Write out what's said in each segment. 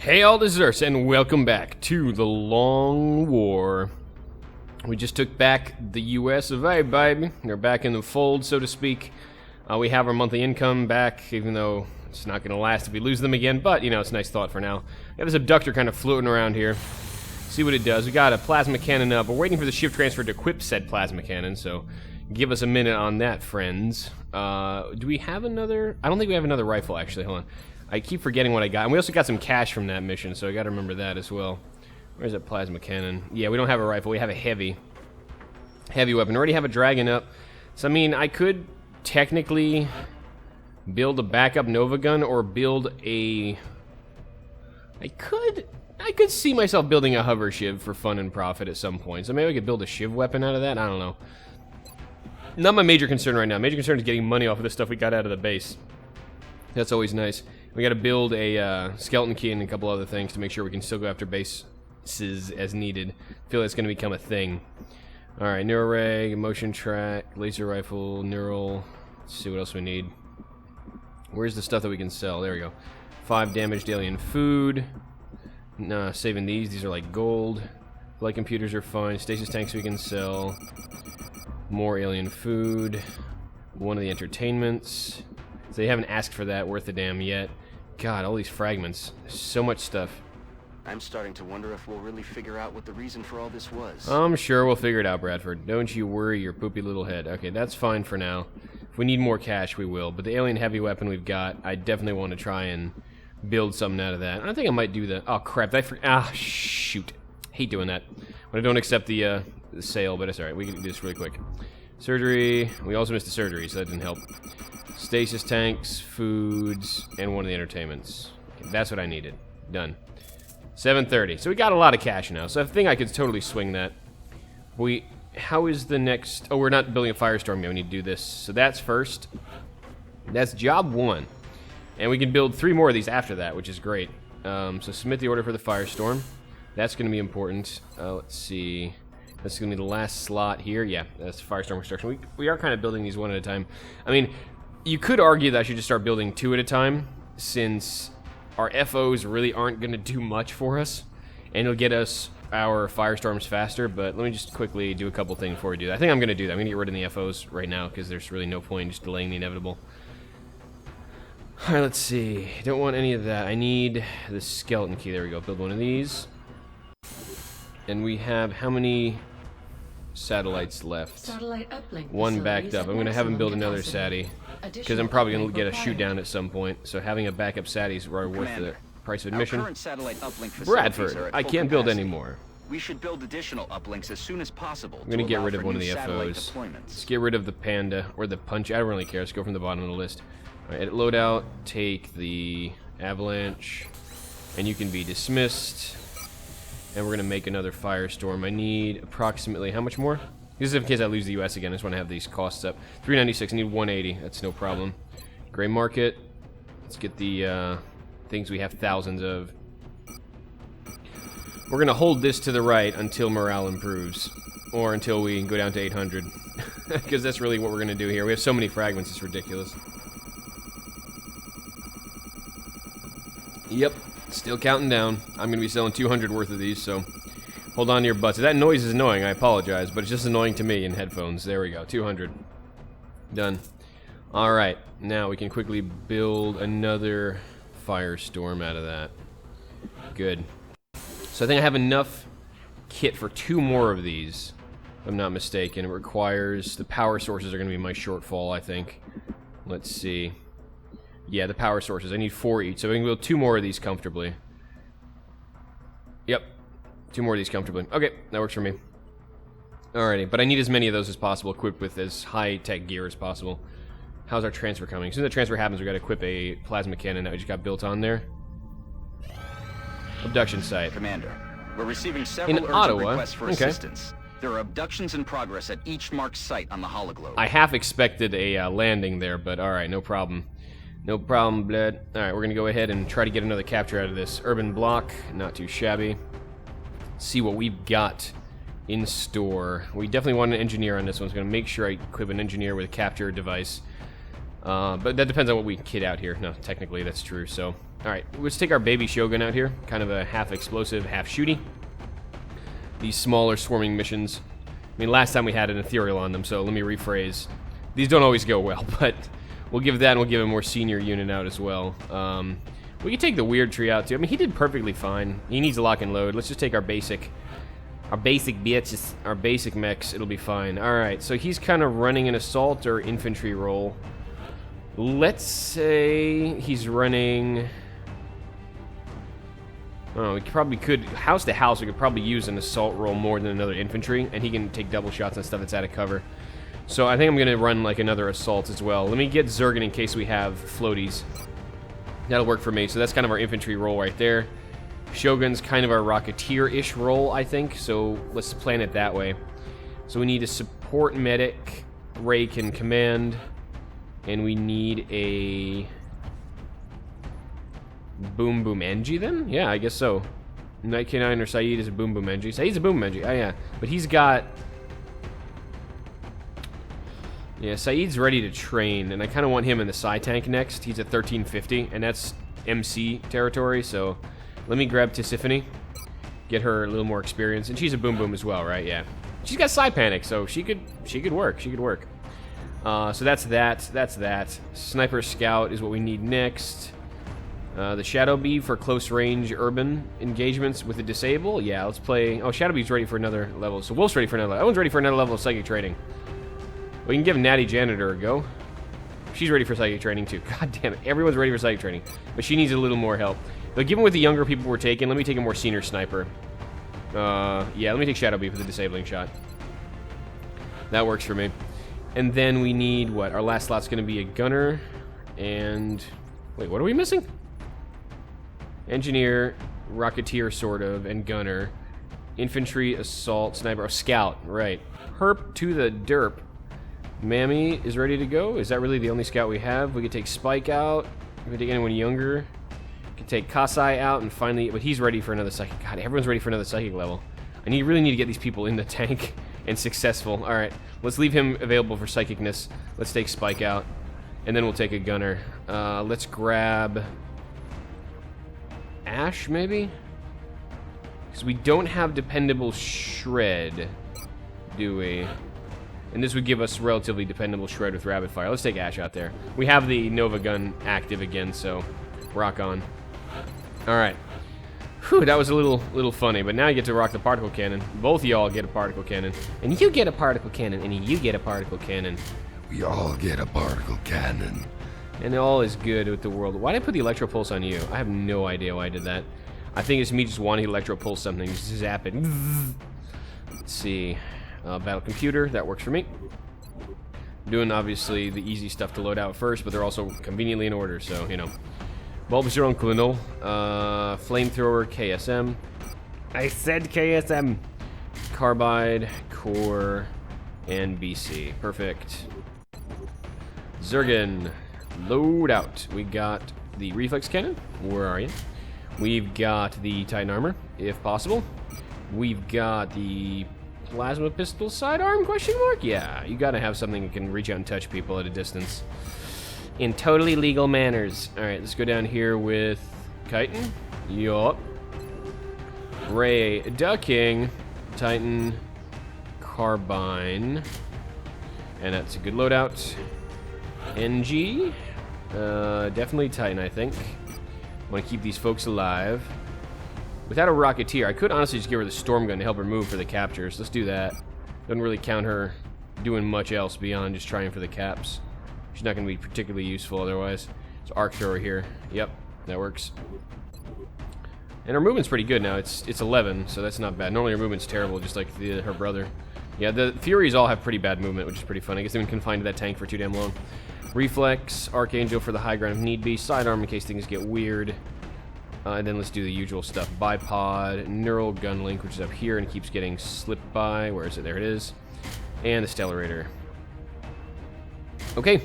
Hey all, this is Urs, and welcome back to the Long War. We just took back the US of A, baby. They're back in the fold, so to speak. We have our monthly income back, even though it's not going to last if we lose them again, but, you know, it's a nice thought for now. We have this abductor kind of floating around here. See what it does. We got a plasma cannon up. We're waiting for the shift transfer to equip said plasma cannon, so give us a minute on that, friends. Do we have another? I don't think we have another rifle, actually. Hold on. I keep forgetting what I got. And we also got some cash from that mission, so I got to remember that as well. Where's that plasma cannon? Yeah, we don't have a rifle. We have a heavy weapon. We already have a dragon up. So, I mean, I could technically build a backup Nova gun or build a... I could see myself building a hover shiv for fun and profit at some point. So maybe I could build a shiv weapon out of that. I don't know. Not my major concern right now. Major concern is getting money off of the stuff we got out of the base. That's always nice. We got to build a skeleton key and a couple other things to make sure we can still go after bases as needed. I feel like it's going to become a thing. Alright, neuroreg, motion track, laser rifle, neural. Let's see what else we need. Where's the stuff that we can sell? There we go. 5 damaged alien food. Nah, saving these. These are like gold. Flight computers are fine. Stasis tanks we can sell. More alien food. One of the entertainments. So they haven't asked for that worth a damn yet. God, all these fragments. So much stuff. I'm starting to wonder if we'll really figure out what the reason for all this was. I'm sure we'll figure it out, Bradford. Don't you worry your poopy little head. Okay, that's fine for now. If we need more cash, we will. But the alien heavy weapon we've got, I definitely want to try and build something out of that. I think I might do that. Oh, crap. Shoot. Hate doing that. When I don't accept the sale, but it's alright. We can do this really quick. Surgery. We also missed the surgery, so that didn't help. Stasis tanks, foods, and one of the entertainments. Okay, that's what I needed. Done. 7:30. So we got a lot of cash now. So I think I could totally swing that. How is the next... Oh, we're not building a firestorm yet. We need to do this. So that's first. That's job 1. And we can build 3 more of these after that, which is great. So submit the order for the firestorm. That's going to be important. Let's see. That's going to be the last slot here. Yeah, that's firestorm construction. We are kind of building these one at a time. I mean... You could argue that I should just start building 2 at a time, since our FOs really aren't going to do much for us, and it'll get us our firestorms faster, but let me just quickly do a couple things before we do that. I think I'm going to do that. I'm going to get rid of the FOs right now, because there's really no point in just delaying the inevitable. Alright, let's see. Don't want any of that. I need the skeleton key. There we go. Build one of these. And we have how many... satellites left. Satellite uplink 1 backed up. I'm going to have him build another SATI, because I'm probably going to get a shoot down at some point, so having a backup SATI is worth the price of admission. Bradford, I can't build anymore. We should build additional uplinks as soon as possible. I'm going to get rid of one of the FOs. Let's get rid of the Panda, or the Punch. I don't really care. Let's go from the bottom of the list. Alright, edit loadout, take the Avalanche, and you can be dismissed. And we're going to make another firestorm. I need approximately, how much more? This is in case I lose the US again. I just want to have these costs up. 396, I need 180. That's no problem. Gray market. Let's get the things we have thousands of. We're going to hold this to the right until morale improves. Or until we go down to 800. Because that's really what we're going to do here. We have so many fragments, it's ridiculous. Yep. Still counting down. I'm going to be selling 200 worth of these, so hold on to your butts. If that noise is annoying, I apologize, but it's just annoying to me in headphones. There we go. 200. Done. Alright. Now we can quickly build another firestorm out of that. Good. So I think I have enough kit for 2 more of these, if I'm not mistaken. It requires... The power sources are going to be my shortfall, I think. Let's see. Yeah, the power sources. I need 4 each, so we can build 2 more of these comfortably. Yep. 2 more of these comfortably. Okay, that works for me. Alrighty, but I need as many of those as possible, equipped with as high-tech gear as possible. How's our transfer coming? As soon as the transfer happens, we gotta equip a plasma cannon that we just got built on there. Abduction site. Commander, we're receiving several urgent Ottawa. requests for assistance. There are abductions in progress at each marked site on the hologlobe. I half expected a landing there, but alright, no problem. No problem, blood. Alright, we're gonna go ahead and try to get another capture out of this urban block. Not too shabby. See what we've got in store. We definitely want an engineer on this one. So I'm gonna make sure I equip an engineer with a capture device. But that depends on what we kit out here. No, technically that's true, so Alright, let's take our baby Shogun out here. Kind of a half explosive, half shooty. These smaller swarming missions. I mean, last time we had an ethereal on them, so let me rephrase. These don't always go well, but we'll give that and we'll give a more senior unit out as well. We can take the weird tree out too. I mean, he did perfectly fine. He needs a lock and load. Let's just take our basic bitches, our basic mechs. It'll be fine. Alright, so he's kind of running an assault or infantry role. Let's say he's running... Oh, we probably could, house to house, we could probably use an assault role more than another infantry, and he can take double shots on stuff that's out of cover. So I think I'm going to run like another assault as well. Let me get Zergen in case we have floaties. That'll work for me. So that's kind of our infantry role right there. Shogun's kind of our Rocketeer-ish role, I think, so let's plan it that way. So we need a support medic, Ray can command, and we need a... Boom Boom Engie then? Yeah, I guess so. Knight K9 or Saeed is a Boom Boom Engie. Saeed's a Boom Boom Engie. Oh, yeah. But he's got... Yeah, Saeed's ready to train, and I kind of want him in the Psy Tank next. He's at 1350, and that's MC territory, so let me grab Tisiphone, get her a little more experience, and she's a Boom Boom as well, right? Yeah. She's got Psy Panic, so she could work. She could work. So that's that. That's that. Sniper Scout is what we need next. The Shadow Bee for close range urban engagements with the disable. Yeah, let's play... Oh, Shadow Bee's ready for another level. So Wolf's ready for another level. Owen's ready for another level of psychic training. We can give Natty Janitor a go. She's ready for psychic training too. God damn it. Everyone's ready for psychic training. But she needs a little more help. But given with the younger people we're taking, let me take a more senior sniper. Yeah, let me take Shadow Bee for the disabling shot. That works for me. And then we need, what? Our last slot's going to be a gunner. And... Wait, what are we missing? Engineer, Rocketeer, sort of, and Gunner. Infantry, Assault, Sniper, Scout, right. Herp to the derp. Mammy is ready to go. Is that really the only scout we have? We could take Spike out. We could take anyone younger. We could take Kasai out, and finally... But he's ready for another psychic. God, everyone's ready for another psychic level. I really need to get these people in the tank and successful. Alright, let's leave him available for psychicness. Let's take Spike out. And then we'll take a Gunner. Let's grab... Ash, maybe? Because we don't have dependable Shred, do we? And this would give us relatively dependable Shred with Rapid Fire. Let's take Ash out there. We have the Nova Gun active again, so rock on. Alright. Whew, that was a little funny, but now you get to rock the Particle Cannon. Both of y'all get a Particle Cannon. And you get a Particle Cannon, and you get a Particle Cannon. We all get a Particle Cannon. And all is good with the world. Why did I put the Electro Pulse on you? I have no idea why I did that. I think it's me just wanting to Electro Pulse something. Just zap it. Let's see. Battle Computer. That works for me. Doing, obviously, the easy stuff to load out first, but they're also conveniently in order, so, you know. Bulbasaur and Colonel. Flamethrower, KSM. I said KSM! Carbide, Core, and BC. Perfect. Zergen. Load out. We got the Reflex Cannon. Where are you? We've got the Titan Armor, if possible. We've got the Plasma Pistol Sidearm, question mark? Yeah, you gotta have something that can reach out and touch people at a distance. In totally legal manners. Alright, let's go down here with Chitin. Yup. Ray Ducking. Titan. Carbine. And that's a good loadout. NG. Definitely Titan, I think. Want to keep these folks alive. Without a Rocketeer, I could honestly just give her the Storm Gun to help her move for the captures. Let's do that. Doesn't really count her doing much else beyond just trying for the caps. She's not going to be particularly useful otherwise. So Arc Thrower here. Yep, that works. And her movement's pretty good now. It's 11, so that's not bad. Normally her movement's terrible, just like her brother. Yeah, the Furies all have pretty bad movement, which is pretty fun. I guess they've been confined to that tank for too damn long. Reflex, Archangel for the high ground if need be, Sidearm in case things get weird. And then let's do the usual stuff. Bipod, Neural Gun Link, which is up here and keeps getting slipped by. Where is it? There it is. And the Stellarator. Okay.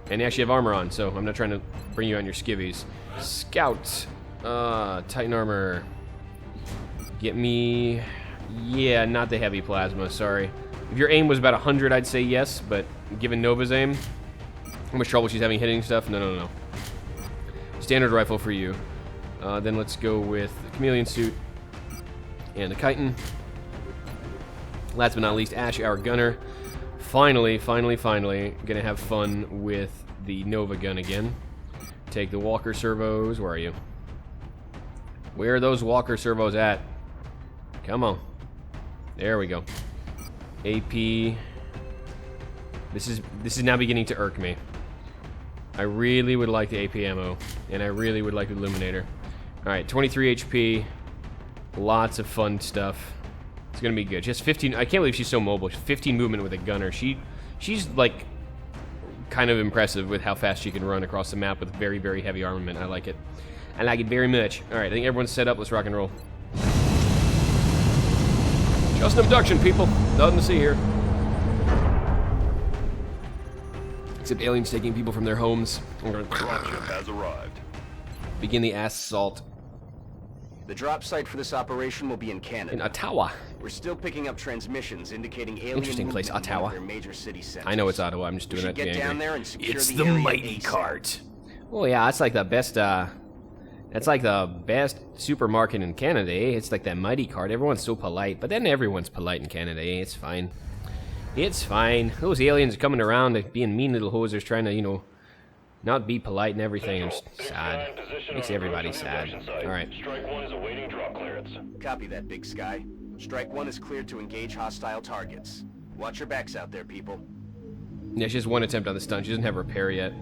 And you actually have armor on, so I'm not trying to bring you on your skivvies. Scout. Titan Armor. Get me... Yeah, not the heavy plasma, sorry. If your aim was about 100, I'd say yes, but given Nova's aim, how much trouble she's having hitting stuff? No. Standard rifle for you. Then let's go with the chameleon suit and the chitin. Last but not least, Ash, our gunner. Finally, gonna have fun with the Nova gun again. Take the Walker servos. Where are you? Where are those Walker servos at? Come on. There we go. AP. This is now beginning to irk me. I really would like the AP ammo, and I really would like the Illuminator. Alright, 23 HP. Lots of fun stuff. It's gonna be good. She has 15. I can't believe she's so mobile. She's 15 movement with a gunner. She's like kind of impressive with how fast she can run across the map with very, very heavy armament. I like it. I like it very much. Alright, I think everyone's set up. Let's rock and roll. Just an abduction, people. Nothing to see here. Except aliens taking people from their homes. Dropship has arrived. Begin the assault. The drop site for this operation will be in Canada. In Ottawa. We're still picking up transmissions indicating alien Interesting place, movement in one Ottawa. of their major city centers. I know it's Ottawa. I'm just doing We that should to be get down angry. there and secure It's the the area mighty ASAP. cart. Well, yeah, that's like the best. That's like the best supermarket in Canada. Eh? It's like that mighty cart. Everyone's so polite, but then everyone's polite in Canada. Eh? It's fine. It's fine. Those aliens are coming around like being mean little hosers, trying to, you know, not be polite and everything. I'm just sad. Makes everybody sad. All right. Strike 1 is awaiting drop clearance. Copy that, Big Sky. Strike 1 is cleared to engage hostile targets. Watch your backs out there, people. Yeah, she has one attempt on the stun. She doesn't have repair yet.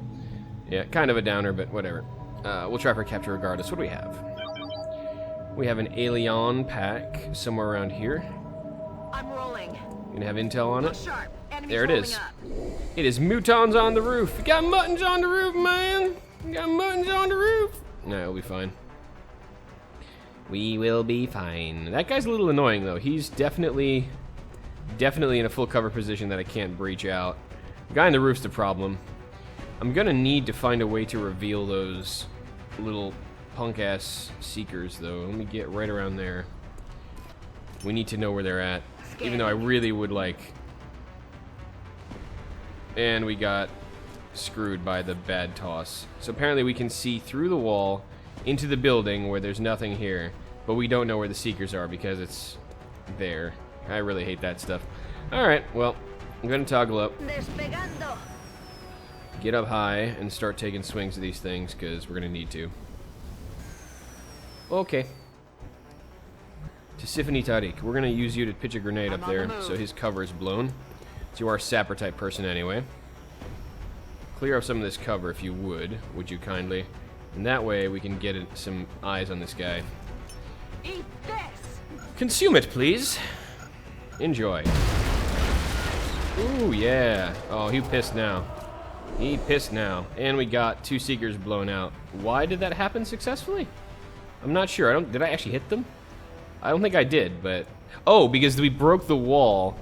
Yeah, kind of a downer, but whatever. We'll try for capture regardless. What do we have? We have an alien pack somewhere around here. I'm rolling. Gonna have intel on it. Sharp. Enemies There it rolling is. up. It is mutons on the roof. You got muttons on the roof, man. You got muttons on the roof. No, it'll be fine. We will be fine. That guy's a little annoying, though. He's definitely in a full cover position that I can't breach out. The guy on the roof's the problem. I'm gonna need to find a way to reveal those little punk-ass seekers, though. Let me get right around there. We need to know where they're at. Even though I really would like... And we got screwed by the bad toss. So apparently we can see through the wall into the building where there's nothing here, but we don't know where the seekers are because it's there. I really hate that stuff. Alright, well, I'm gonna toggle up, Despegando. get up high, and start taking swings at these things, because we're gonna need to. Okay. To Sifani Tariq, we're gonna use you to pitch a grenade I'm up on the there, move. so his cover is blown. So you are a sapper type person anyway. Clear up some of this cover if you would you kindly? And that way we can get some eyes on this guy. Eat this. Consume it, please. Enjoy. Ooh, yeah. Oh, he pissed now. He pissed now. And we got 2 seekers blown out. Why did that happen successfully? I'm not sure. Did I actually hit them? I don't think I did, but... Oh, because we broke the wall.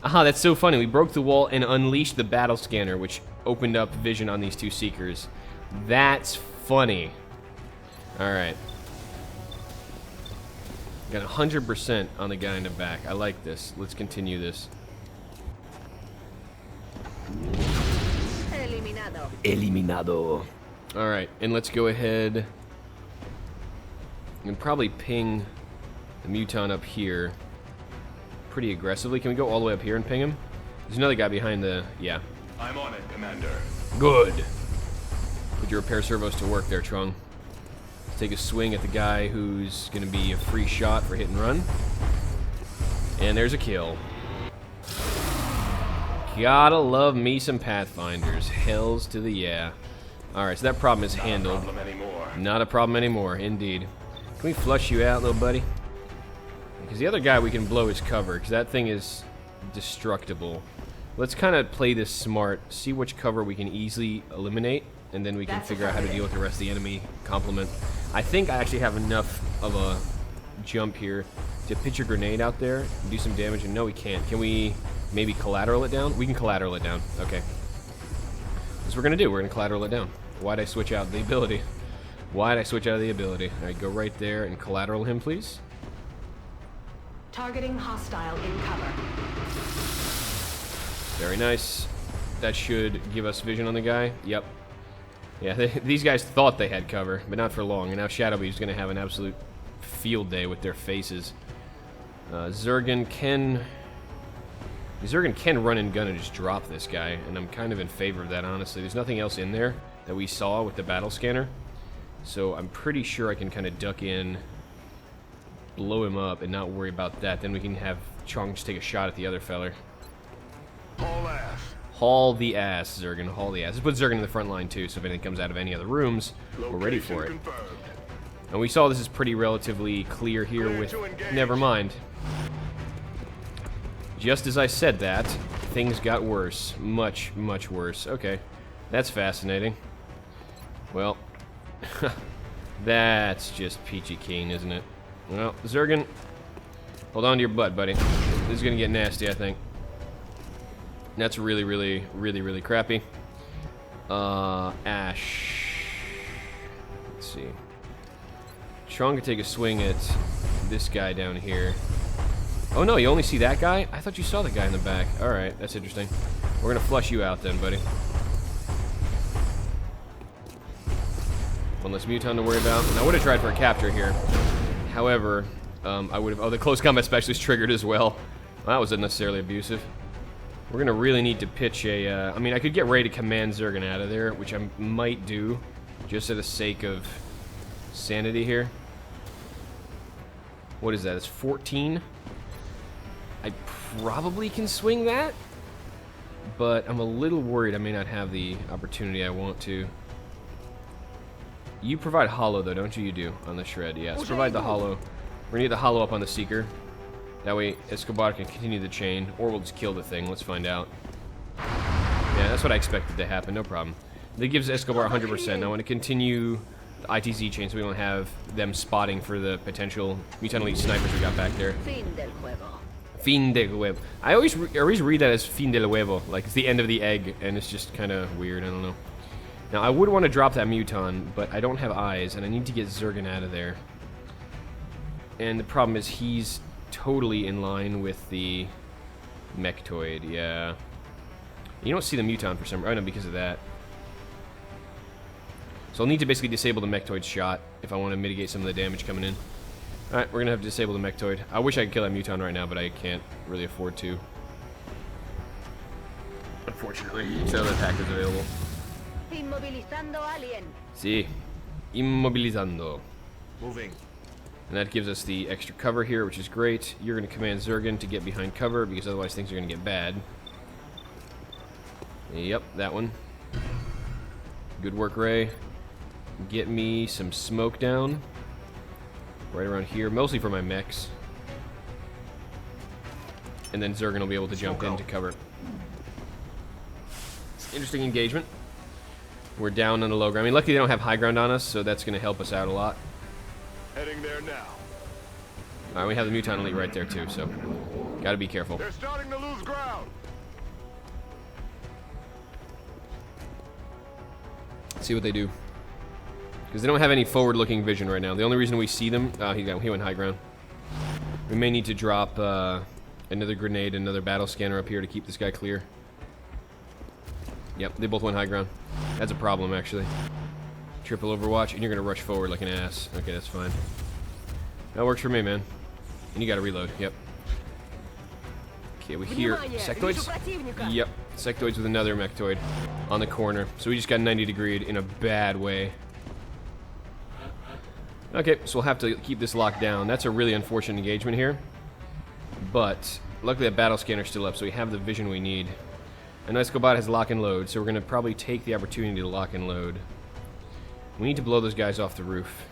Aha, that's so funny. We broke the wall and unleashed the battle scanner, which opened up vision on these 2 seekers. That's funny. Alright. Got 100% on the guy in the back. I like this. Let's continue this. Eliminado. Eliminado. Alright, and let's go ahead and probably ping the muton up here pretty aggressively. Can we go all the way up here and ping him? There's another guy behind the... Yeah. I'm on it, Commander. Good. Put your repair servos to work there, Trung. Let's take a swing at the guy who's going to be a free shot for hit and run. And there's a kill. Gotta love me some Pathfinders. Hells to the yeah. Alright, so that problem is handled. Problem anymore. Not a problem anymore, indeed. Can we flush you out, little buddy? Because the other guy we can blow his cover, because that thing is destructible. Let's kind of play this smart, see which cover we can easily eliminate, and then we can figure out how to deal with the rest of the enemy complement. I think I actually have enough of a jump here to pitch a grenade out there and do some damage, and no, we can't. Can we maybe collateral it down? We can collateral it down. Okay. That's what we're going to do. We're going to collateral it down. Why'd I switch out the ability? Why'd I switch out of the ability? All right, go right there and collateral him, please. Targeting hostile in cover. Very nice. That should give us vision on the guy. Yep. Yeah, these guys thought they had cover, but not for long. And now Shadowbee's going to have an absolute field day with their faces. Zergen can run and gun and just drop this guy, and I'm kind of in favor of that, honestly. There's nothing else in there that we saw with the battle scanner, so I'm pretty sure I can kind of duck in, blow him up, and not worry about that. Then we can have Chong just take a shot at the other feller. Haul ass. Haul the ass, Zergen. Haul the ass. Let's put Zergen in the front line, too, so if anything comes out of any other rooms, we're ready for it. Confirmed. And we saw this is pretty relatively clear here with... Never mind. Just as I said that, things got worse. Much, much worse. Okay. That's fascinating. Well, that's just peachy keen, isn't it? Well, Zergen, hold on to your butt, buddy. This is going to get nasty, I think. That's really, really, really, really crappy. Ash. Let's see. Chong could take a swing at this guy down here. Oh no, you only see that guy? I thought you saw the guy in the back. Alright, that's interesting. We're gonna flush you out then, buddy. One less Muton to worry about. And I would have tried for a capture here. However, I would have... Oh, the close combat specialist triggered as well. That was unnecessarily abusive. We're gonna really need to pitch a... I mean, I could get ready to command Zergen out of there, which I might do, just for the sake of sanity here. What is that? It's 14? I probably can swing that, but I'm a little worried I may not have the opportunity I want to. You provide hollow, though, don't you? You do, on the shred. Yes, provide the hollow. We're going to get the hollow up on the Seeker. That way, Escobar can continue the chain, or we'll just kill the thing. Let's find out. Yeah, that's what I expected to happen. No problem. That gives Escobar 100%. I want to continue the ITZ chain so we don't have them spotting for the potential Mutant Elite snipers we got back there. Fin del juego. Fin del huevo. I always read that as fin del huevo, like it's the end of the egg, and it's just kind of weird. I don't know. Now, I would want to drop that Muton, but I don't have eyes, and I need to get Zergen out of there. And the problem is he's totally in line with the Mechtoid, yeah. You don't see the Muton for some reason. Oh, no, because of that. So I'll need to basically disable the Mechtoid shot if I want to mitigate some of the damage coming in. Alright, we're going to have to disable the Mechtoid. I wish I could kill that Muton right now, but I can't really afford to. Unfortunately, so the attack is available. Inmovilizando alien. Sí. Immobilizando. Moving. And that gives us the extra cover here, which is great. You're going to command Zergen to get behind cover, because otherwise things are going to get bad. Yep, that one. Good work, Ray. Get me some smoke down. Right around here, mostly for my mechs. And then Zergen will be able to jump in to cover. Interesting engagement. We're down on the low ground. I mean, luckily they don't have high ground on us, so that's going to help us out a lot. Heading there now. Alright, we have the Mutant Elite right there too, so gotta be careful. They're starting to lose ground. Let's see what they do. Because they don't have any forward-looking vision right now. The only reason we see them... he went high ground. We may need to drop another grenade, another battle scanner up here to keep this guy clear. Yep, they both went high ground. That's a problem, actually. Triple Overwatch, and you're going to rush forward like an ass. Okay, that's fine. That works for me, man. And you got to reload. Yep. Okay, we hear sectoids. Yep, sectoids with another mechtoid on the corner. So we just got 90 degreed in a bad way. Okay, so we'll have to keep this locked down. That's a really unfortunate engagement here. But luckily that battle scanner's still up, so we have the vision we need. And Escobar has lock and load, so we're going to probably take the opportunity to lock and load. We need to blow those guys off the roof.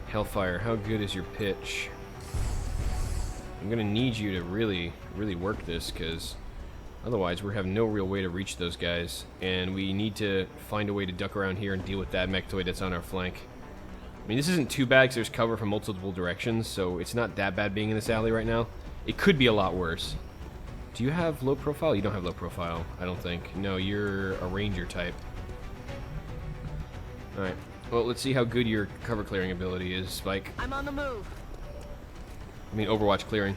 Hellfire, how good is your pitch? I'm going to need you to really, really work this, because otherwise we have no real way to reach those guys. And we need to find a way to duck around here and deal with that mechtoid that's on our flank. I mean, this isn't too bad because there's cover from multiple directions, so it's not that bad being in this alley right now. It could be a lot worse. Do you have low profile? You don't have low profile, I don't think. No, you're a ranger type. Alright, well, let's see how good your cover clearing ability is, Spike. I'm on the move. I mean, Overwatch clearing.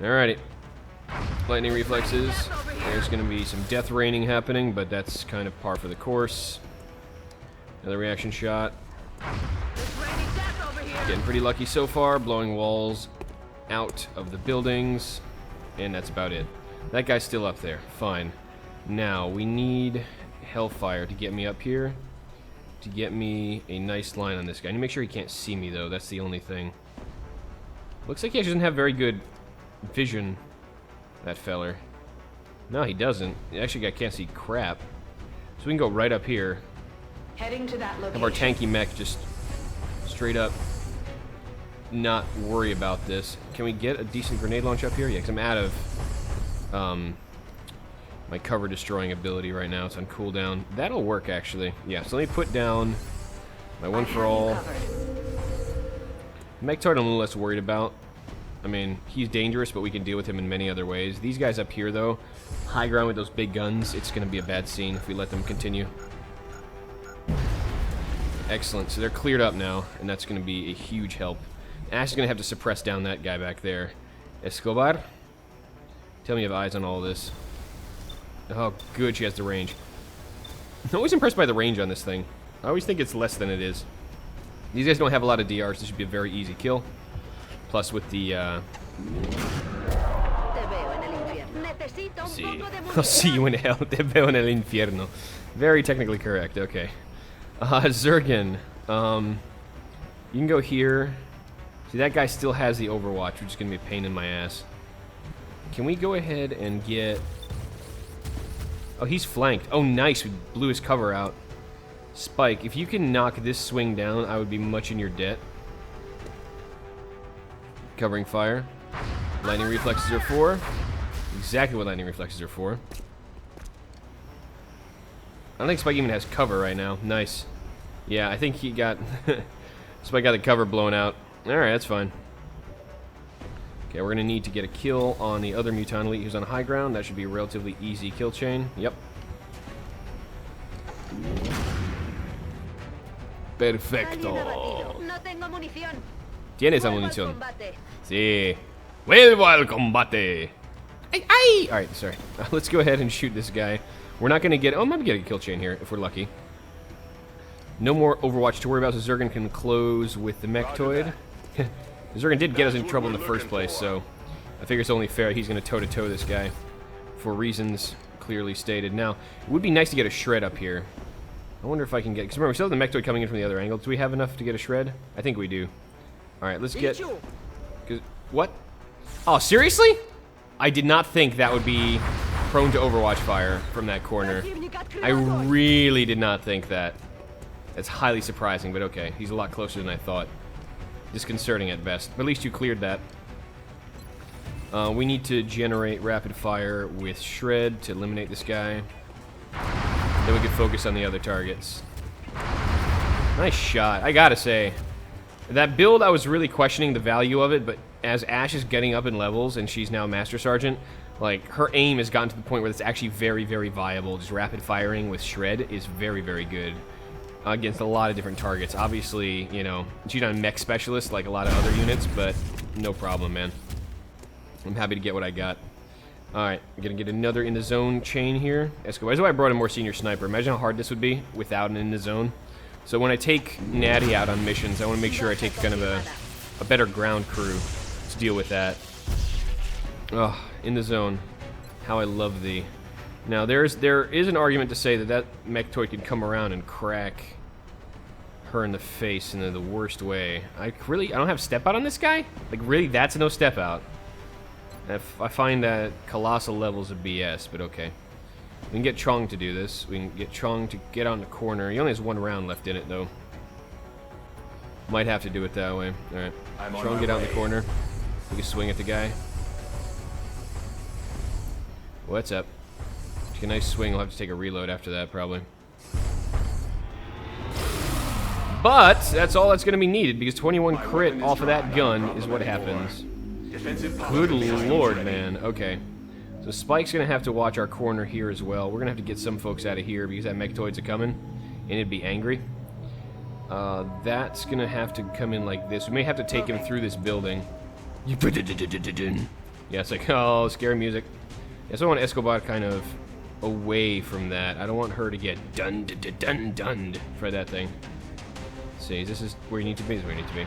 Alrighty. Lightning reflexes. There's going to be some death raining happening, but that's kind of par for the course. Another reaction shot. Getting pretty lucky so far, blowing walls out of the buildings, and that's about it. That guy's still up there. Fine. Now, we need Hellfire to get me up here, to get me a nice line on this guy. I need to make sure he can't see me, though. That's the only thing. Looks like he actually doesn't have very good vision, that feller. No, he doesn't. Actually, I can't see crap. So we can go right up here. Heading to that location. Have our tanky mech just straight up not worry about this. Can we get a decent grenade launch up here? Yeah, because I'm out of my cover destroying ability right now. It's on cooldown. That'll work, actually. Yeah, so let me put down my one for all. Mectoid I'm a little less worried about. I mean, he's dangerous, but we can deal with him in many other ways. These guys up here, though, high ground with those big guns, it's going to be a bad scene if we let them continue. Excellent. So they're cleared up now, and that's going to be a huge help. Ash is going to have to suppress down that guy back there. Escobar? Tell me you have eyes on all of this. Oh, good, she has the range. I'm always impressed by the range on this thing. I always think it's less than it is. These guys don't have a lot of DRs. This should be a very easy kill. Plus with the, see. I'll see you in hell. Te veo en el infierno. Very technically correct, okay. Zergen. You can go here. See, that guy still has the Overwatch, which is going to be a pain in my ass. Can we go ahead and get... Oh, he's flanked. Oh, nice. We blew his cover out. Spike, if you can knock this swing down, I would be much in your debt. Covering fire. Lightning reflexes are for. Exactly what lightning reflexes are for. I don't think Spike even has cover right now. Nice. Yeah, I think he got... Spike got the cover blown out. Alright, that's fine. Okay, we're going to need to get a kill on the other Mutant Elite who's on high ground. That should be a relatively easy kill chain. Yep. Perfecto. ¿Tienes munición? Sí. Vuelvo al combate. Ay, ay. Alright, sorry. Let's go ahead and shoot this guy. We're not going to get... Oh, I might get a kill chain here if we're lucky. No more Overwatch to worry about, so Zergen can close with the Mectoid. Zergen did get us in trouble in the first place, so I figure it's only fair he's going to toe-to-toe this guy for reasons clearly stated. Now, it would be nice to get a shred up here. I wonder if I can get... Because remember, we still have the Mectoid coming in from the other angle. Do we have enough to get a shred? I think we do. Alright, let's get... What? Oh, seriously? I did not think that would be prone to Overwatch fire from that corner. I really did not think that. That's highly surprising, but okay. He's a lot closer than I thought. Disconcerting at best. But at least you cleared that. We need to generate rapid fire with Shred to eliminate this guy. Then we can focus on the other targets. Nice shot. I gotta say, that build, I was really questioning the value of it, but as Ash is getting up in levels and she's now Master Sergeant, like, her aim has gotten to the point where it's actually very, very viable. Just rapid firing with Shred is very, very good against a lot of different targets. Obviously, you know, she's not a mech specialist like a lot of other units, but no problem, man. I'm happy to get what I got. Alright, I'm gonna get another in the zone chain here. Escobar. That's why I brought a more senior sniper. Imagine how hard this would be without an in the zone. So when I take Natty out on missions, I want to make sure I take kind of a better ground crew to deal with that. Oh, in the zone. How I love thee. Now, there is an argument to say that Mectoid can come around and crack her in the face in the worst way. I don't have step out on this guy? Like, really, that's no step out. I find that colossal levels of BS, but okay. We can get Chong to do this. We can get Chong to get on the corner. He only has one round left in it, though. Might have to do it that way. Alright. Chong, get out in the corner. We can swing at the guy. What's up? Take a nice swing. I'll have to take a reload after that, probably. But that's all that's going to be needed, because 21 crit off of that gun is what happens. Good lord, man. Okay. So Spike's going to have to watch our corner here as well. We're going to have to get some folks out of here because that Mectoid's coming, and it'd be angry. That's going to have to come in like this. We may have to take him through this building. Yeah, it's like, oh, scary music. Yeah, so I want Escobar kind of away from that. I don't want her to get dunned for that thing. Let's see, this is where you need to be. This is where you need to be.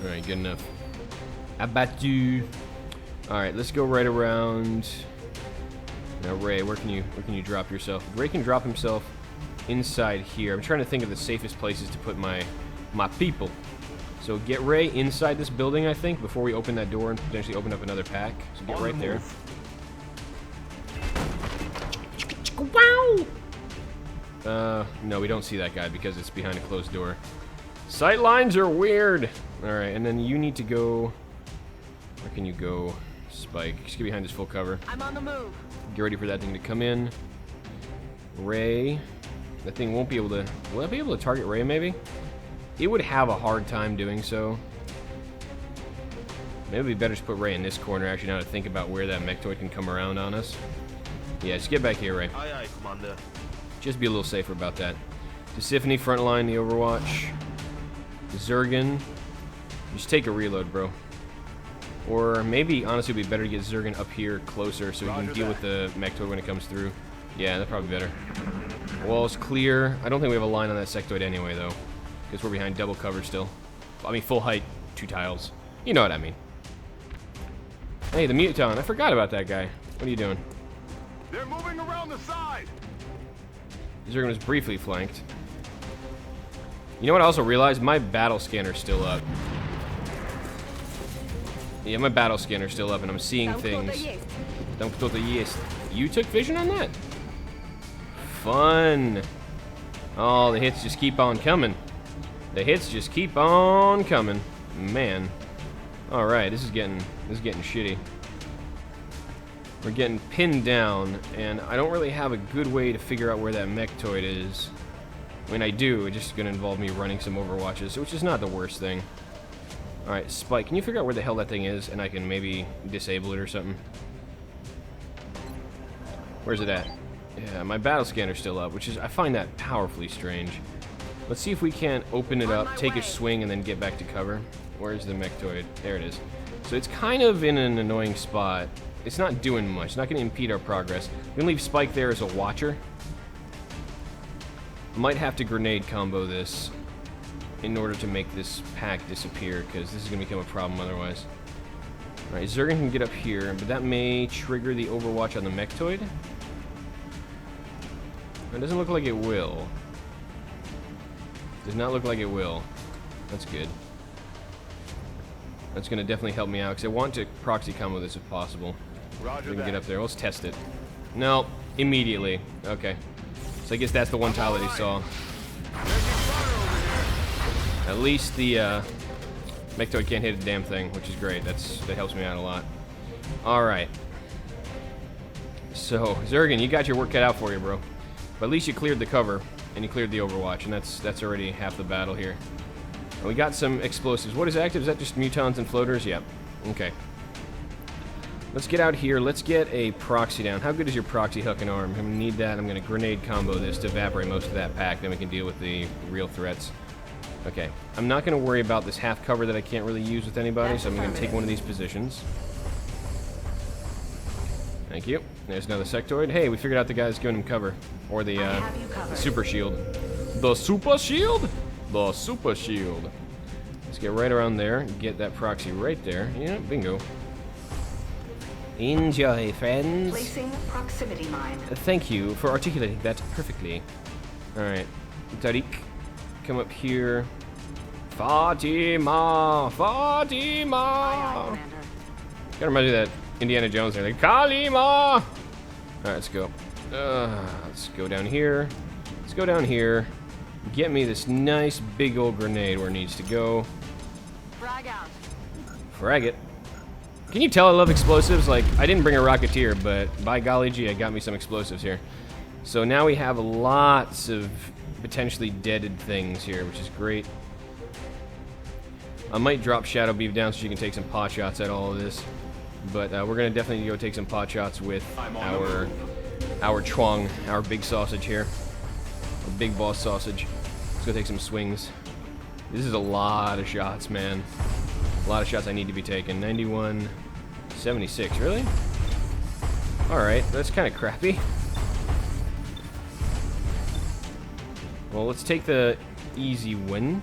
Alright, good enough. Abattu. Alright, let's go right around. Now, Ray, where can you drop yourself? Ray can drop himself inside here. I'm trying to think of the safest places to put my people. So get Ray inside this building, I think, before we open that door and potentially open up another pack. So get right there. Wow! No, we don't see that guy because it's behind a closed door. Sight lines are weird! Alright, and then you need to go... Where can you go, Spike? Just get behind this full cover. I'm on the move. Get ready for that thing to come in. Ray... That thing won't be able to... Will it be able to target Ray, maybe? It would have a hard time doing so. Maybe it'd be better to put Ray in this corner, actually, now to think about where that Mechtoid can come around on us. Yeah, just get back here, Ray. Aye, aye, Commander. Just be a little safer about that. Tisiphone, frontline the Overwatch. Zergan. Just take a reload, bro. Or maybe, honestly, it would be better to get Zergan up here closer so we can deal with the Mechtoid when it comes through. Yeah, that's probably better. Wall's clear. I don't think we have a line on that sectoid anyway, though. Because we're behind double cover still. I mean, full height, 2 tiles. You know what I mean. Hey, the Muton. I forgot about that guy. What are you doing? They're moving around the side. Zergan was briefly flanked. You know what I also realized? My battle scanner's still up. Yeah, my battle scanner's still up, and I'm seeing things. You took vision on that? Fun. Oh, the hits just keep on coming. The hits just keep on coming. Man. Alright, this is getting shitty. We're getting pinned down, and I don't really have a good way to figure out where that Mechtoid is. When I do, it's just gonna involve me running some Overwatches, which is not the worst thing. Alright, Spike, can you figure out where the hell that thing is, and I can maybe disable it or something? Where's it at? Yeah, my battle scanner's still up, which is, I find that powerfully strange. Let's see if we can't open it up, take a swing, and then get back to cover. Where's the Mechtoid? There it is. So it's kind of in an annoying spot. It's not doing much. It's not going to impede our progress. We're going to leave Spike there as a watcher. Might have to grenade combo this in order to make this pack disappear, because this is going to become a problem otherwise. Alright, Zergan can get up here, but that may trigger the Overwatch on the Mechtoid. It doesn't look like it will. Does not look like it will. That's good. That's going to definitely help me out, because I want to proxy combo this if possible. Roger We can that. get up there. Let's test it. No, immediately. Okay. So I guess that's the one tile that he saw. At least the Mechtoid can't hit a damn thing, which is great. That helps me out a lot. Alright. So, Zergan, you got your work cut out for you, bro. But at least you cleared the cover, and you cleared the Overwatch, and that's already half the battle here. And we got some explosives. What is active? Is that just mutons and floaters? Yep. Okay. Let's get out here. Let's get a proxy down. How good is your proxy hook and arm? I'm going to need that. I'm going to grenade combo this to evaporate most of that pack. Then we can deal with the real threats. Okay. I'm not going to worry about this half cover that I can't really use with anybody, so I'm going to take one of these positions. Thank you. There's another sectoid. Hey, we figured out the guy's giving him cover. Or the super shield. The super shield? The super shield. Let's get right around there. Get that proxy right there. Yeah, bingo. Enjoy, friends. Placing proximity mine. Thank you for articulating that perfectly. Alright. Tariq, come up here. Fatima! Fatima! Aye, aye, Commander. Gotta remind me of that Indiana Jones there. Like, Kalima! Alright, let's go. Let's go down here. Let's go down here. Get me this nice big old grenade where it needs to go. Frag out. Frag it. Can you tell I love explosives? Like, I didn't bring a Rocketeer, but by golly gee, I got me some explosives here. So now we have lots of potentially deaded things here, which is great. I might drop Shadow Beef down so you can take some pot shots at all of this. But we're going to definitely go take some pot shots with our Chuang, our big sausage here. Our big boss sausage. Let's go take some swings. This is a lot of shots, man. A lot of shots I need to be taking. 91, 76, really? Alright, that's kind of crappy. Well, let's take the easy win.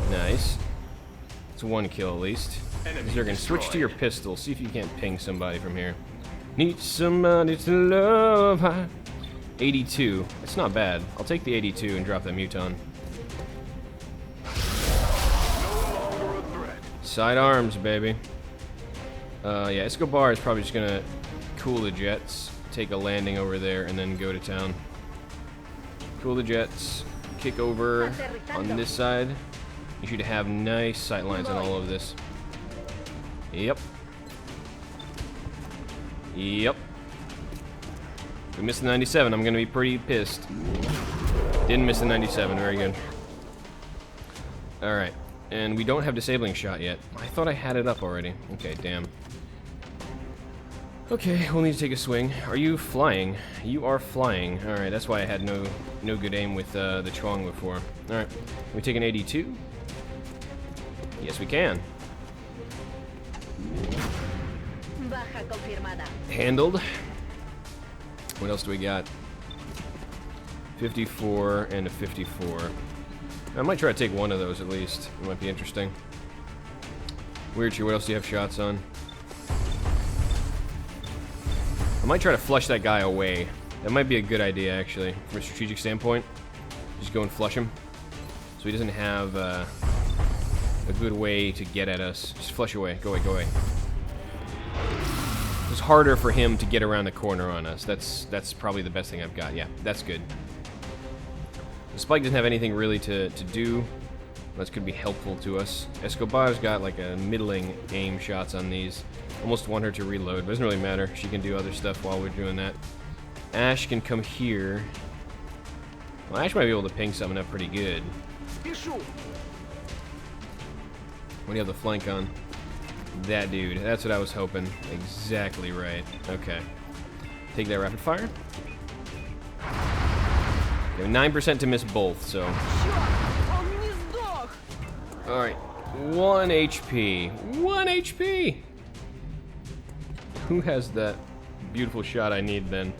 Nice. It's one kill at least. Zergan, switch to your pistol. See if you can't ping somebody from here. Need somebody to love. 82. It's not bad. I'll take the 82 and drop that Muton. Sidearms, baby. Yeah, Escobar is probably just gonna cool the jets, take a landing over there, and then go to town. Cool the jets, kick over on this side. You should have nice sight lines on all of this. Yep. Yep. We missed the 97. I'm gonna be pretty pissed. Didn't miss the 97. Very good. Alright. And we don't have disabling shot yet. I thought I had it up already. Okay, damn. Okay, we'll need to take a swing. Are you flying? You are flying. Alright, that's why I had no good aim with the Chuang before. Alright, can we take an 82? Yes, we can. Handled. What else do we got? 54 and a 54. I might try to take one of those at least. It might be interesting. Weird, what else do you have shots on? I might try to flush that guy away. That might be a good idea, actually, from a strategic standpoint. Just go and flush him, so he doesn't have a good way to get at us. Just flush away. Go away, go away. It's harder for him to get around the corner on us. That's probably the best thing I've got. Yeah, that's good. The Spike doesn't have anything really to do. That could be helpful to us. Escobar's got like a middling aim shots on these. Almost want her to reload, but it doesn't really matter. She can do other stuff while we're doing that. Ash can come here. Well, Ash might be able to ping something up pretty good. What do you have the flank on? That dude. That's what I was hoping. Exactly right. Okay. Take that rapid fire. You have 9% to miss both, so... Alright. 1 HP. 1 HP! Who has that beautiful shot I need then?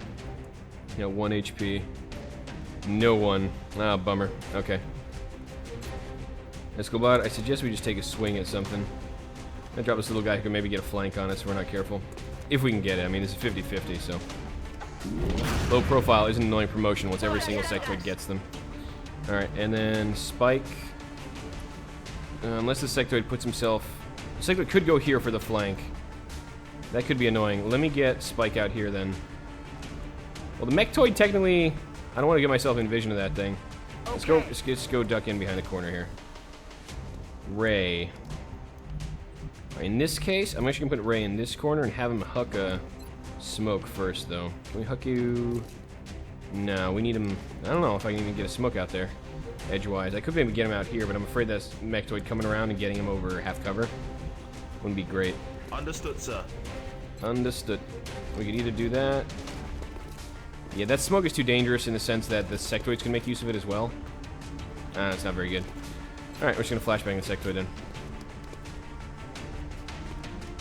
Yeah, 1 HP. No one. Ah, bummer. Okay. Escobar, I suggest we just take a swing at something. I drop this little guy who can maybe get a flank on us if we're not careful. If we can get it. I mean, this is 50-50, so... Low profile is an annoying promotion once every single sectoid gets them. Alright, and then Spike. Unless the sectoid puts himself... The sectoid could go here for the flank. That could be annoying. Let me get Spike out here then. Well, the Mechtoid technically... I don't want to get myself in vision of that thing. Okay. Let's go duck in behind the corner here. Ray. In this case, I'm actually going to put Ray in this corner and have him huck a smoke first, though. Can we huck you? No, we need him... I don't know if I can even get a smoke out there, edgewise. I could maybe get him out here, but I'm afraid that's Mechtoid coming around and getting him over half cover. Wouldn't be great. Understood, sir. Understood. We could either do that... Yeah, that smoke is too dangerous in the sense that the sectoids can make use of it as well. It's not very good. Alright, we're just going to flashbang the sectoid in.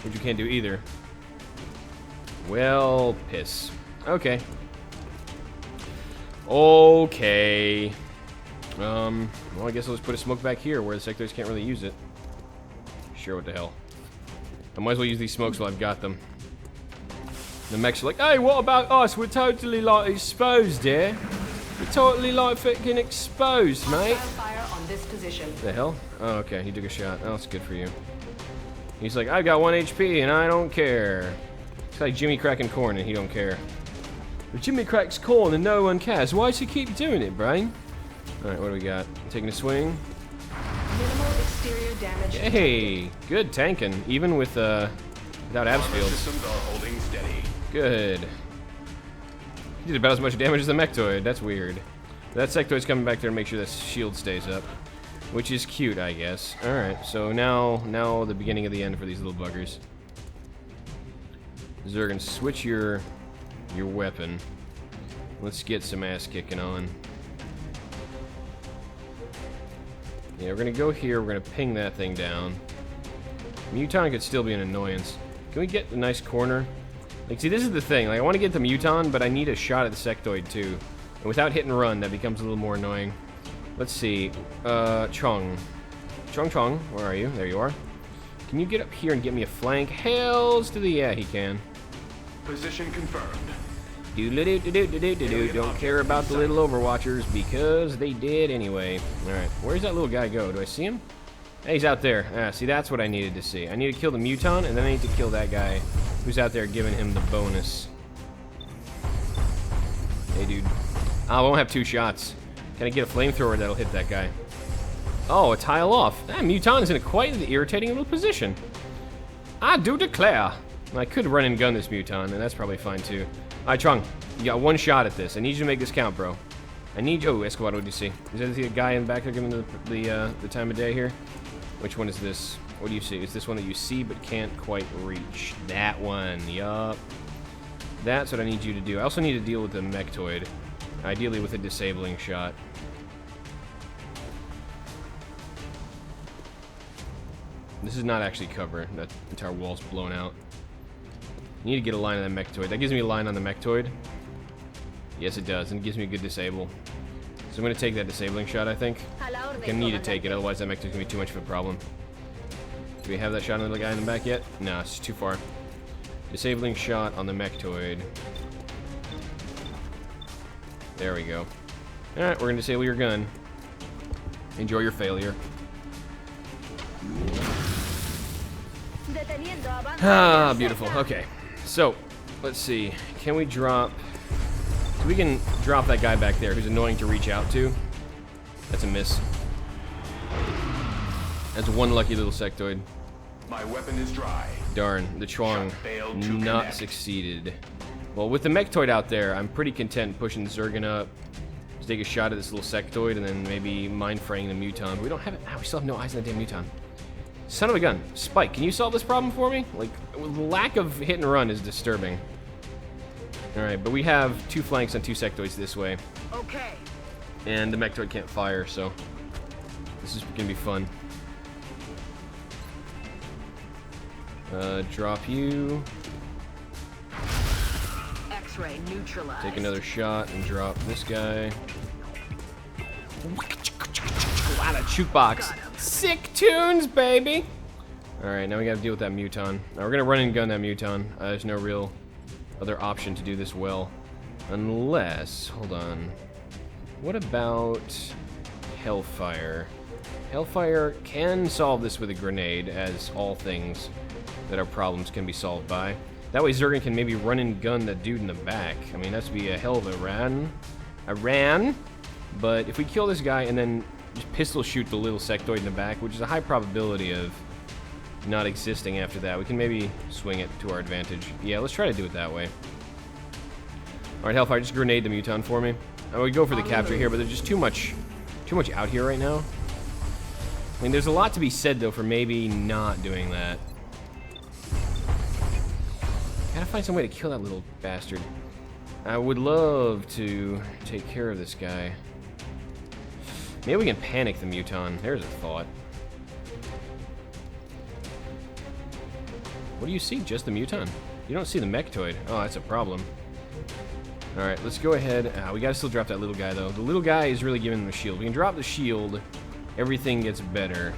Which you can't do either. Well, piss. Okay. Okay. Well, I guess I'll just put a smoke back here where the sectoids can't really use it. Sure, what the hell. I might as well use these smokes while I've got them. The mechs are like, hey, what about us? We're totally, like, exposed here. We're totally, like, freaking exposed, mate. Fire on this position. The hell? Oh, okay, he took a shot. Oh, that's good for you. He's like, I've got 1 HP and I don't care. It's like Jimmy cracking corn and he don't care. But Jimmy cracks corn and no one cares. Why does he keep doing it, brain? Alright, what do we got? Taking a swing. Minimal exterior damage. Hey, good tanking, even with without abs fields. Systems are holding steady. Good. He did about as much damage as the Mechtoid. That's weird. That sectoid's coming back there to make sure that shield stays up, which is cute, I guess. All right, so now the beginning of the end for these little buggers. Zergan, switch your weapon. Let's get some ass kicking on. Yeah, we're gonna go here. We're gonna ping that thing down. Muton could still be an annoyance. Can we get a nice corner? Like, see, this is the thing. Like, I want to get the Muton, but I need a shot at the sectoid, too. And without hit and run, that becomes a little more annoying. Let's see. Chong. Chong, where are you? There you are. Can you get up here and get me a flank? Hells to the... Yeah, he can. Position confirmed. Don't care about the little Overwatchers because they did anyway. Alright, where's that little guy go? Do I see him? Hey, he's out there. Ah, see, that's what I needed to see. I need to kill the Muton, and then I need to kill that guy who's out there giving him the bonus. Hey, dude. I won't have 2 shots. Can I get a flamethrower that'll hit that guy? Oh, a tile off. That Muton is in a quite irritating little position. I do declare. I could run and gun this Muton, and that's probably fine too. Alright, Trung, you got 1 shot at this. I need you to make this count, bro. I need you. Oh, Escobar, what do you see? Is that the guy in back there giving the time of day here? Which one is this? What do you see? Is this one that you see but can't quite reach? That one, yup. That's what I need you to do. I also need to deal with the Mechtoid. Ideally with a disabling shot. This is not actually cover. That entire wall's blown out. I need to get a line on the Mechtoid. That gives me a line on the Mechtoid. Yes, it does, and it gives me a good disable. So I'm going to take that disabling shot, I think. I'm going to need to take it, otherwise that Mechtoid's going to be too much of a problem. Do we have that shot on the guy in the back yet? No, it's too far. Disabling shot on the Mechtoid. There we go. Alright, we're going to disable your gun. Enjoy your failure. Ah, beautiful. Okay. So, let's see. Can we drop... So we can drop that guy back there who's annoying to reach out to. That's a miss. That's one lucky little sectoid. My weapon is dry. Darn, the Chuang not succeeded. Well, with the Mechtoid out there, I'm pretty content pushing Zergan up to take a shot at this little sectoid and then maybe mind fraying the Muton. But we don't have it. Ah, we still have no eyes on the damn Muton. Son of a gun. Spike, can you solve this problem for me? Like, the lack of hit and run is disturbing. Alright, but we have 2 flanks on 2 sectoids this way. Okay. And the Mechtoid can't fire, so this is gonna be fun. Drop you. X-ray neutralized. Take another shot and drop this guy. Wow, that jukebox. Sick tunes, baby! Alright, now we gotta deal with that Muton. Now we're gonna run and gun that Muton. There's no real other option to do this well. Unless... Hold on. What about Hellfire? Hellfire can solve this with a grenade, as all things that are problems can be solved by. That way Zergan can maybe run and gun that dude in the back. I mean, that's be a hell of a ran. But if we kill this guy and then just pistol shoot the little sectoid in the back, which is a high probability of not existing after that, we can maybe swing it to our advantage. Yeah, let's try to do it that way. Alright, Hellfire, just grenade the Muton for me. I would go for the capture here, but there's just too much out here right now. I mean, there's a lot to be said, though, for maybe not doing that. Gotta find some way to kill that little bastard. I would love to take care of this guy. Maybe we can panic the Muton. There's a thought. What do you see? Just the Muton? You don't see the Mechtoid. Oh, that's a problem. Alright, let's go ahead. We gotta still drop that little guy, though. The little guy is really giving them a shield. We can drop the shield. Everything gets better.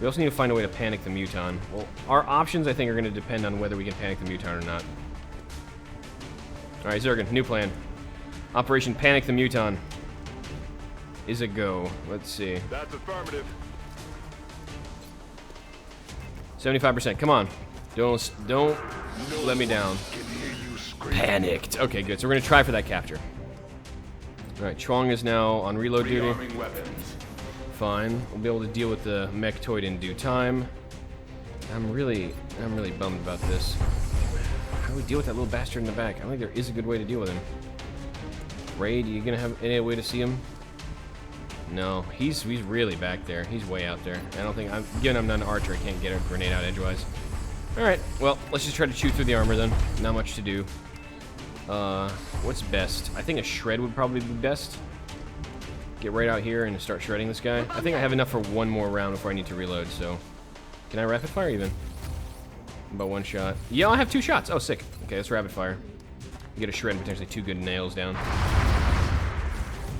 We also need to find a way to panic the Muton. Well, our options, I think, are going to depend on whether we can panic the Muton or not. Alright, Zergan, new plan. Operation Panic the Muton is a go. Let's see. That's affirmative. 75%. Come on. Don't let me down. Panicked. Okay, good. So we're going to try for that capture. Alright, Chuang is now on reload duty. Rearming weapons. Fine. We'll be able to deal with the Mechtoid in due time. I'm really bummed about this. How do we deal with that little bastard in the back? I don't think there is a good way to deal with him. Raid, you gonna have any way to see him? No, he's really back there. He's way out there. I don't think given I'm not an archer, I can't get a grenade out edgewise. Alright, well, let's just try to shoot through the armor then. Not much to do. What's best? I think a shred would probably be best. Get right out here and start shredding this guy. I think I have enough for one more round before I need to reload, so... Can I rapid fire even? About one shot. Yeah, I have 2 shots. Oh, sick. Okay, let's rapid fire. Get a shred and potentially 2 good nails down.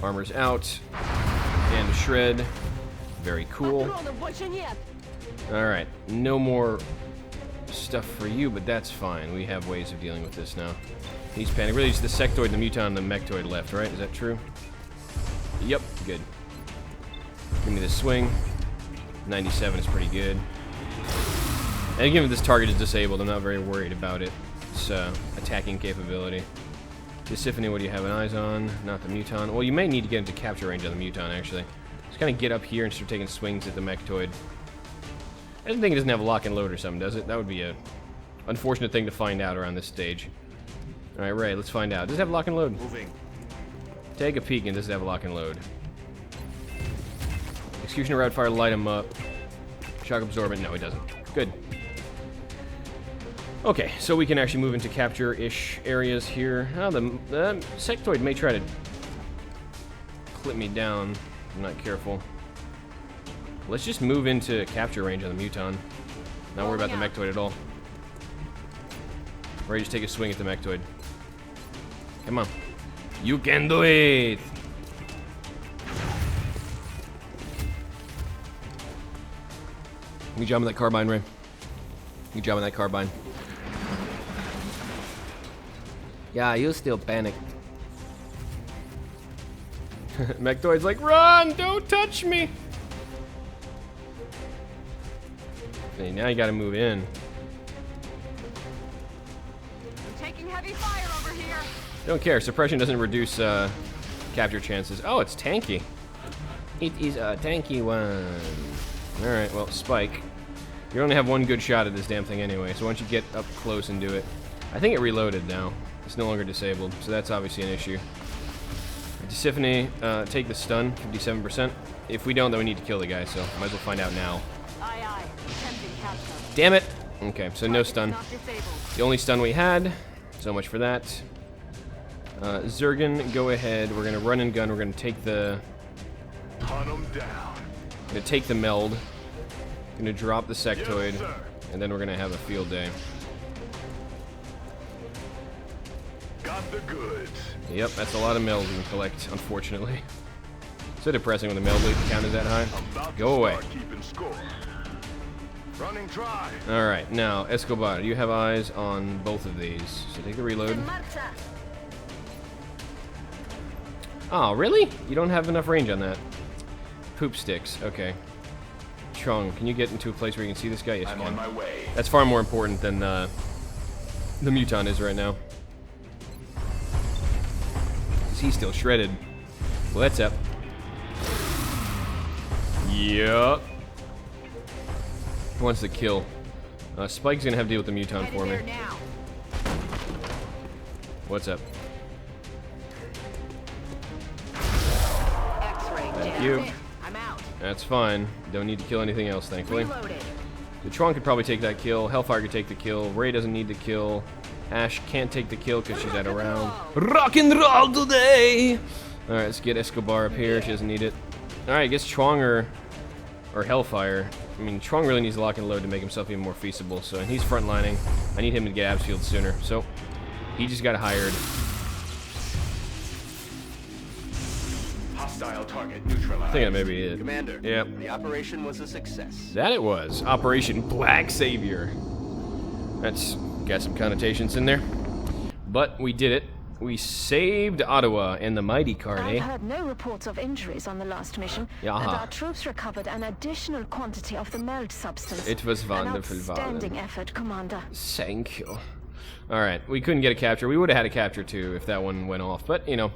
Armor's out. And a shred. Very cool. Alright, no more stuff for you, but that's fine. We have ways of dealing with this now. He's panic. Really, it's the sectoid, the muton, and the mechtoid left, right? Is that true? Yep, good. Give me this swing. 97 is pretty good. And given this target is disabled, I'm not very worried about its attacking capability. Tisiphone, what do you have an eyes on? Not the muton. Well, you may need to get into capture range on the muton, actually. Just kind of get up here and start taking swings at the mechtoid. I don't think it doesn't have a lock and load or something, does it? That would be a unfortunate thing to find out around this stage. Alright, Ray, let's find out. Does it have lock and load? Moving. Take a peek, and does it have a lock and load? Executioner route fire, light him up. Shock absorbent, no, it doesn't. Good. Okay, so we can actually move into capture-ish areas here. Oh, the sectoid may try to clip me down if I'm not careful. Let's just move into capture range on the muton. Not worry about the mechtoid at all. Or just take a swing at the mechtoid. Come on. You can do it! Good job on that carbine, Ray. Good job on that carbine. Yeah, you still panicked. Mechtoid's like, run! Don't touch me! Okay, now you gotta move in. I'm taking heavy fire over here. Don't care. Suppression doesn't reduce capture chances. Oh, it's tanky. It is a tanky one. Alright, well, Spike. You only have one good shot at this damn thing anyway, so why don't you get up close and do it. I think it reloaded now. It's no longer disabled, so that's obviously an issue. Tisiphone, take the stun, 57%. If we don't, then we need to kill the guy, so might as well find out now. Aye, aye. Attempting capture. Damn it! Okay, so no stun. Not disabled. The only stun we had. So much for that. Zergen, go ahead. We're gonna run and gun. We're gonna take the... Hunt 'em down. Gonna take the meld. Gonna drop the sectoid. Yes, sir. And then we're gonna have a field day. Got the goods. Yep, that's a lot of meld we can collect, unfortunately. So depressing when the meld loot count is that high. About Go to away. start keeping score. Running dry. Alright, now, Escobar, you have eyes on both of these. So take the reload. Oh, really? You don't have enough range on that. Poop sticks, okay. Chung, can you get into a place where you can see this guy? Yes, I'm you on can. my way. That's far more important than the muton is right now. He's still shredded. Well, that's up. Yup. Wants to kill. Spike's gonna have to deal with the muton for me. Headed there now. What's up? X-ray. Thank down. you. I'm out. That's fine. Don't need to kill anything else, thankfully. Reloaded. The Tron could probably take that kill. Hellfire could take the kill. Ray doesn't need the kill. Ash can't take the kill because she's at a round. Rock and roll today! Alright, let's get Escobar up here. She doesn't need it. Alright, I guess Chuang or Hellfire. I mean, Chuang really needs to lock and load to make himself even more feasible. So, and he's frontlining. I need him to get Absfield sooner. So, he just got hired. Hostile target neutralized. I think that may be it. Commander, Yep. the operation was a success. That it was. Operation Black Savior. That's got some connotations in there. But we did it. We saved Ottawa and the mighty card, I've eh? heard no reports of injuries on the last mission, Yeah. and our troops recovered an additional quantity of the meld substance. It was An wonderful, outstanding Valen. effort, Commander. Thank you. Alright, we couldn't get a capture. We would have had a capture too if that one went off. But, you know,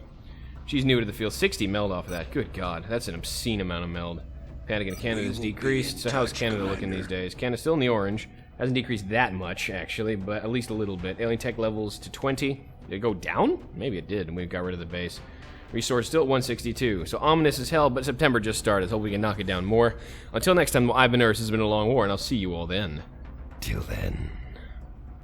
she's new to the field. 60 meld off of that. Good God, that's an obscene amount of meld. Panic in Canada's decreased. So how's Canada looking these days? Canada's still in the orange. Hasn't decreased that much, actually, but at least a little bit. Alien tech levels to 20. Did it go down? Maybe it did, and we got rid of the base. Resource still at 162. So ominous as hell, but September just started. Let's hope we can knock it down more. Until next time, I've been Earth. This has been a long war, and I'll see you all then. Till then.